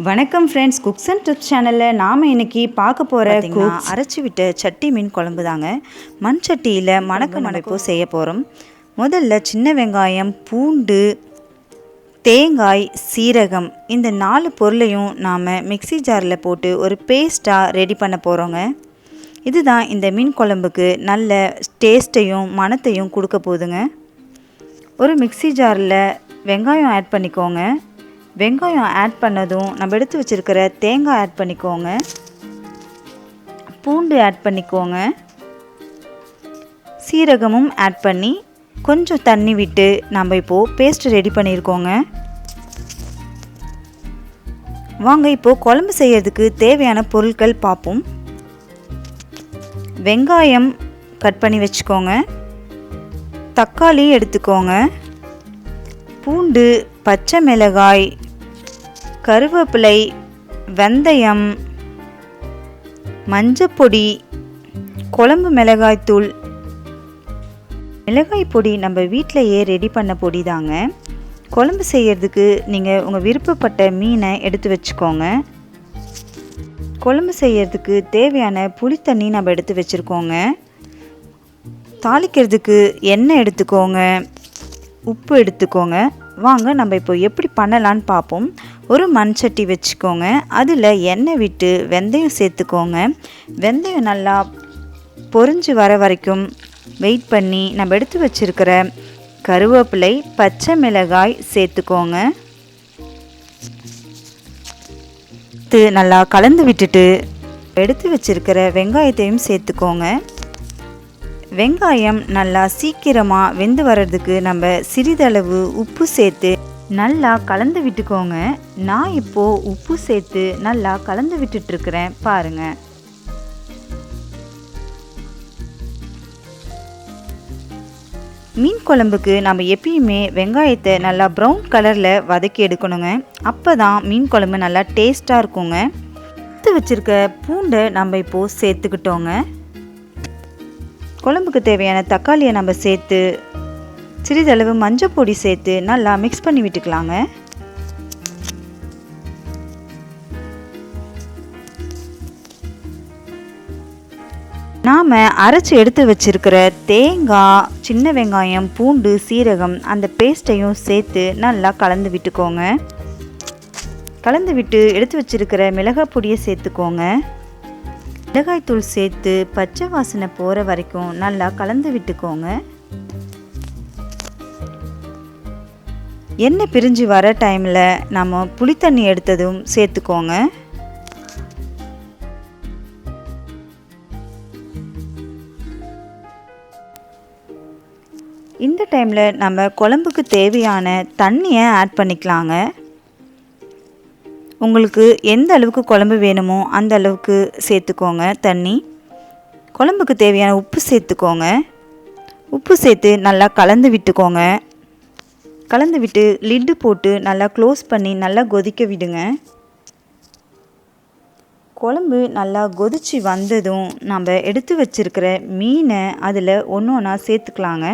வணக்கம் friends, cooks and drips சேனலில் நாம் இன்றைக்கி பார்க்க போகிற அரைச்சி விட்ட சட்டி மீன் குழம்பு தாங்க. மண் சட்டியில் மணக்க செய்ய போகிறோம். முதல்ல சின்ன வெங்காயம், பூண்டு, தேங்காய், சீரகம் இந்த 4 பொருளையும் நாம் மிக்சி ஜாரில் போட்டு ஒரு பேஸ்ட்டாக ரெடி பண்ண போகிறோங்க. இதுதான் இந்த மீன் குழம்புக்கு நல்ல டேஸ்ட்டையும் மணத்தையும் கொடுக்க போகுதுங்க. ஒரு மிக்சி ஜாரில் வெங்காயம் ஆட் பண்ணிக்கோங்க. வெங்காயம் ஆட் பண்ணதும் நம்ம எடுத்து வச்சுருக்கிற தேங்காய் ஆட் பண்ணிக்கோங்க. பூண்டு ஆட் பண்ணிக்கோங்க. சீரகமும் ஆட் பண்ணி கொஞ்சம் தண்ணி விட்டு நம்ம இப்போது பேஸ்ட் ரெடி பண்ணியிருக்கோங்க. வாங்க இப்போது குழம்பு செய்யறதுக்கு தேவையான பொருட்கள் பார்ப்போம். வெங்காயம் கட் பண்ணி வச்சுக்கோங்க. தக்காளி எடுத்துக்கோங்க. பூண்டு, பச்சை மிளகாய், கருவேப்பிலை, வெந்தயம், மஞ்சப்பொடி, குழம்பு மிளகாய்த்தூள். மிளகாய் பொடி நம்ம வீட்டிலையே ரெடி பண்ண பொடி தாங்க. குழம்பு செய்யறதுக்கு நீங்கள் உங்கள் விருப்பப்பட்ட மீனை எடுத்து வச்சுக்கோங்க. குழம்பு செய்யறதுக்கு தேவையான புளித்தண்ணி நம்ம எடுத்து வச்சுருக்கோங்க. தாளிக்கிறதுக்கு எண்ணெய் எடுத்துக்கோங்க. உப்பு எடுத்துக்கோங்க. வாங்க நம்ம இப்போ எப்படி பண்ணலான்னு பார்ப்போம். ஒரு மண் சட்டி வச்சுக்கோங்க. அதில் எண்ணெய் விட்டு வெந்தயம் சேர்த்துக்கோங்க. வெந்தயம் நல்லா பொரிஞ்சு வர வரைக்கும் வெயிட் பண்ணி நம்ம எடுத்து வச்சுருக்கிற கருவேப்பிலை, பச்சை மிளகாய் சேர்த்துக்கோங்க. நல்லா கலந்து விட்டுட்டு எடுத்து வச்சுருக்கிற வெங்காயத்தையும் சேர்த்துக்கோங்க. வெங்காயம் நல்லா சீக்கிரமாக வெந்து வர்றதுக்கு நம்ம சிறிதளவு உப்பு சேர்த்து நல்லா கலந்து விட்டுக்கோங்க. நான் இப்போது உப்பு சேர்த்து நல்லா கலந்து விட்டுட்ருக்கிறேன் பாருங்கள். மீன் குழம்புக்கு நம்ம எப்பயுமே வெங்காயத்தை நல்லா ப்ரௌன் கலரில் வதக்கி எடுக்கணுங்க. அப்போ தான் மீன் குழம்பு நல்லா டேஸ்ட்டாக இருக்குங்க. எடுத்து வச்சுருக்க பூண்டை நம்ம இப்போது சேர்த்துக்கிட்டோங்க. குழம்புக்கு தேவையான தக்காளியை நம்ம சேர்த்து சிறிதளவு மஞ்சள் பொடி சேர்த்து நல்லா மிக்ஸ் பண்ணி விட்டுக்கலாங்க. நாம் அரைச்சி எடுத்து வச்சிருக்கிற தேங்காய், சின்ன வெங்காயம், பூண்டு, சீரகம் அந்த பேஸ்ட்டையும் சேர்த்து நல்லா கலந்து விட்டுக்கோங்க. கலந்து விட்டு எடுத்து வச்சிருக்கிற மிளகாய் பொடியை சேர்த்துக்கோங்க. மிளகாய்த்தூள் சேர்த்து பச்சை வாசனை போகிற வரைக்கும் நல்லா கலந்து விட்டுக்கோங்க. எண்ணெய் பிரிஞ்சு வர டைமில் நம்ம புளித்தண்ணி எடுத்ததும் சேர்த்துக்கோங்க. இந்த டைமில் நம்ம குழம்புக்கு தேவையான தண்ணியை ஆட் பண்ணிக்கலாங்க. உங்களுக்கு எந்த அளவுக்கு குழம்பு வேணுமோ அந்த அளவுக்கு சேர்த்துக்கோங்க தண்ணி. குழம்புக்கு தேவையான உப்பு சேர்த்துக்கோங்க. உப்பு சேர்த்து நல்லா கலந்து விட்டுக்கோங்க. கலந்து விட்டு லிட்டு போட்டு நல்லா க்ளோஸ் பண்ணி நல்லா கொதிக்க விடுங்க. குழம்பு நல்லா கொதிச்சு வந்ததும் நம்ம எடுத்து வச்சிருக்கிற மீனை அதில் ஒன்று ஒன்றா சேர்த்துக்கலாங்க.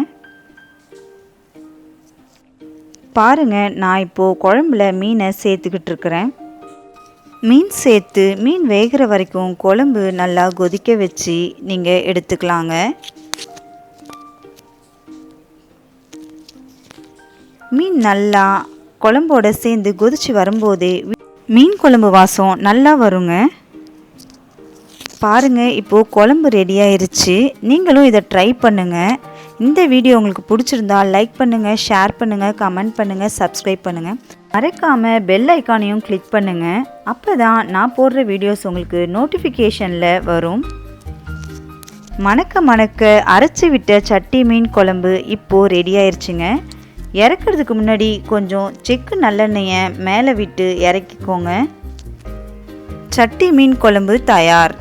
பாருங்கள், நான் இப்போது குழம்புல மீனை சேர்த்துக்கிட்டு இருக்கிறேன். மீன் சேர்த்து மீன் வேகிற வரைக்கும் குழம்பு நல்லா கொதிக்க வச்சு நீங்கள் எடுத்துக்கலாங்க. மீன் நல்லா குழம்போட சேர்ந்து கொதிச்சு வரும்போதே மீன் குழம்பு வாசம் நல்லா வருங்க. பாருங்கள், இப்போது குழம்பு ரெடி ஆயிருச்சு. நீங்களும் இதை ட்ரை பண்ணுங்கள். இந்த வீடியோ உங்களுக்கு பிடிச்சிருந்தா லைக் பண்ணுங்கள், ஷேர் பண்ணுங்கள், கமெண்ட் பண்ணுங்கள், சப்ஸ்கிரைப் பண்ணுங்கள். மறக்காமல் பெல் ஐக்கானையும் கிளிக் பண்ணுங்கள். அப்போ தான் நான் போடுற வீடியோஸ் உங்களுக்கு நோட்டிஃபிகேஷனில் வரும். மணக்க அரைச்சி விட்ட சட்டி மீன் குழம்பு இப்போது ரெடி ஆயிடுச்சுங்க. இறக்கிறதுக்கு முன்னாடி கொஞ்சம் செக்கு நல்லெண்ணெயை மேலே விட்டு இறக்கிக்கோங்க. சட்டி மீன் குழம்பு தயார்.